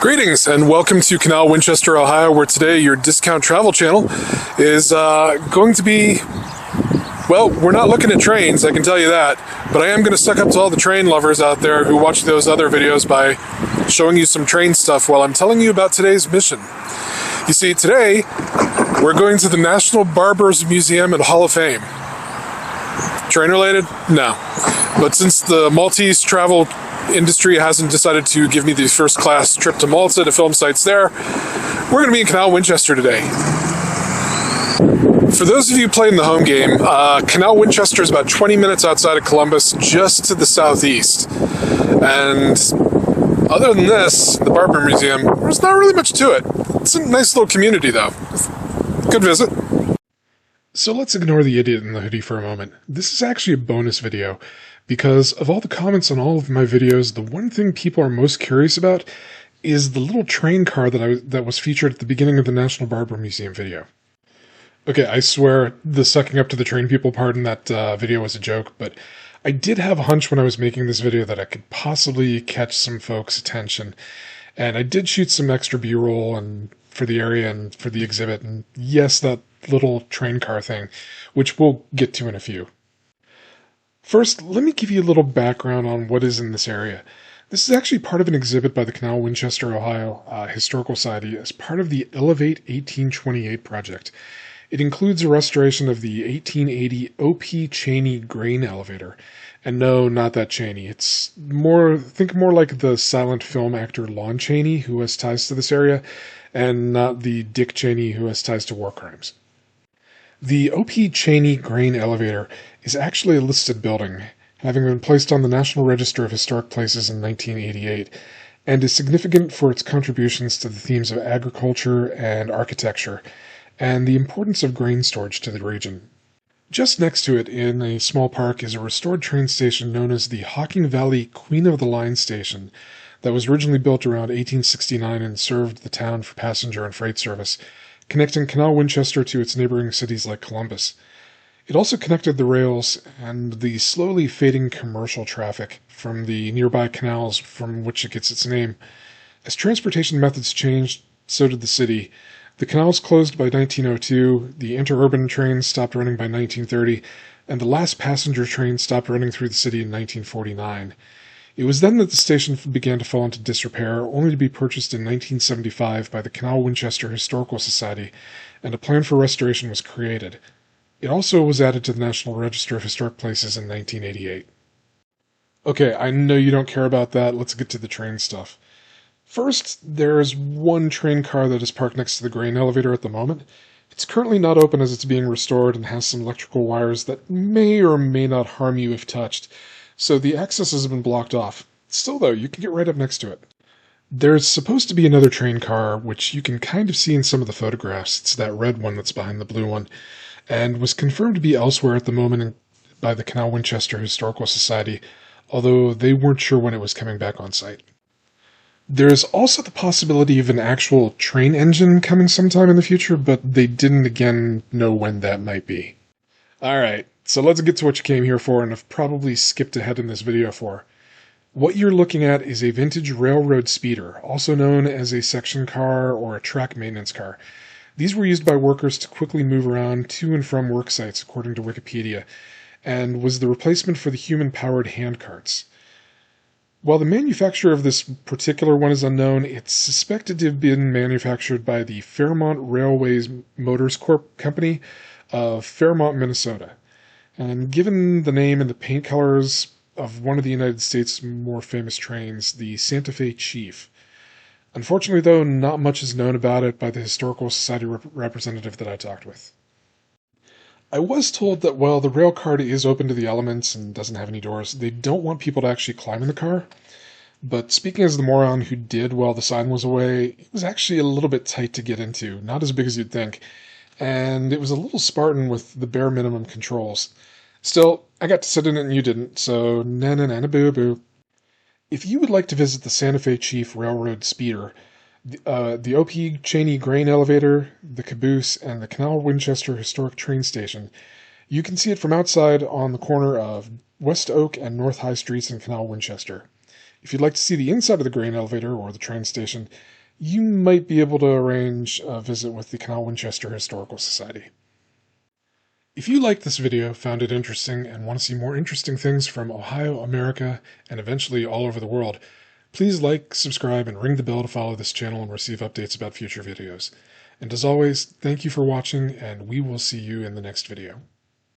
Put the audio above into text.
Greetings and welcome to Canal Winchester, Ohio, where today your discount travel channel is going to be, well, we're not looking at trains, I can tell you that, but I am going to suck up to all the train lovers out there who watch those other videos by showing you some train stuff while I'm telling you about today's mission. You see, today we're going to the National Barbers Museum and Hall of Fame. Train related? No. But since the Maltese travel industry hasn't decided to give me the first class trip to Malta to film sites there, we're going to be in Canal Winchester today. For those of you playing the home game, Canal Winchester is about 20 minutes outside of Columbus, just to the southeast. And other than this, the Barber Museum, there's not really much to it. It's a nice little community though. Good visit. So let's ignore the idiot in the hoodie for a moment. This is actually a bonus video, because of all the comments on all of my videos, the one thing people are most curious about is the little train car that was featured at the beginning of the National Barber Museum video. Okay, I swear the sucking up to the train people part in that video was a joke, but I did have a hunch when I was making this video that I could possibly catch some folks' attention, and I did shoot some extra B-roll and for the area and for the exhibit, and yes, that little train car thing, which we'll get to in a few. First, let me give you a little background on what is in this area. This is actually part of an exhibit by the Canal Winchester, Ohio Historical Society as part of the Elevate 1828 project. It includes a restoration of the 1880 O.P. Cheney grain elevator. And no, not that Cheney. Think more like the silent film actor Lon Chaney, who has ties to this area, and not the Dick Cheney, who has ties to war crimes. The O.P. Cheney grain elevator is actually a listed building, having been placed on the National Register of Historic Places in 1988, and is significant for its contributions to the themes of agriculture and architecture, and the importance of grain storage to the region. Just next to it, in a small park, is a restored train station known as the Hocking Valley Queen of the Line Station, that was originally built around 1869 and served the town for passenger and freight service, connecting Canal Winchester to its neighboring cities like Columbus. It also connected the rails and the slowly fading commercial traffic from the nearby canals from which it gets its name. As transportation methods changed, so did the city. The canals closed by 1902, the interurban trains stopped running by 1930, and the last passenger train stopped running through the city in 1949. It was then that the station began to fall into disrepair, only to be purchased in 1975 by the Canal Winchester Historical Society, and a plan for restoration was created. It also was added to the National Register of Historic Places in 1988. Okay, I know you don't care about that, let's get to the train stuff. First, there is one train car that is parked next to the grain elevator at the moment. It's currently not open as it's being restored and has some electrical wires that may or may not harm you if touched, so the access has been blocked off. Still though, you can get right up next to it. There's supposed to be another train car, which you can kind of see in some of the photographs. It's that red one that's behind the blue one, and was confirmed to be elsewhere at the moment by the Canal Winchester Historical Society, although they weren't sure when it was coming back on site. There's also the possibility of an actual train engine coming sometime in the future, but they didn't again know when that might be. Alright, so let's get to what you came here for and have probably skipped ahead in this video for. What you're looking at is a vintage railroad speeder, also known as a section car or a track maintenance car. These were used by workers to quickly move around to and from work sites, according to Wikipedia, and was the replacement for the human-powered hand carts. While the manufacturer of this particular one is unknown, it's suspected to have been manufactured by the Fairmont Railways Motors Company of Fairmont, Minnesota. And given the name and the paint colors of one of the United States' more famous trains, the Santa Fe Chief. Unfortunately, though, not much is known about it by the Historical Society representative that I talked with. I was told that while the rail car is open to the elements and doesn't have any doors, they don't want people to actually climb in the car. But speaking as the moron who did while the sign was away, it was actually a little bit tight to get into, not as big as you'd think, and it was a little Spartan with the bare minimum controls. Still, I got to sit in it and you didn't, so na-na-na-na-boo-boo. If you would like to visit the Santa Fe Chief Railroad Speeder, the O.P. Cheney grain elevator, the caboose, and the Canal Winchester Historic Train Station, you can see it from outside on the corner of West Oak and North High Streets in Canal Winchester. If you'd like to see the inside of the grain elevator or the train station, you might be able to arrange a visit with the Canal Winchester Historical Society. If you liked this video, found it interesting, and want to see more interesting things from Ohio, America, and eventually all over the world, please like, subscribe, and ring the bell to follow this channel and receive updates about future videos. And as always, thank you for watching, and we will see you in the next video.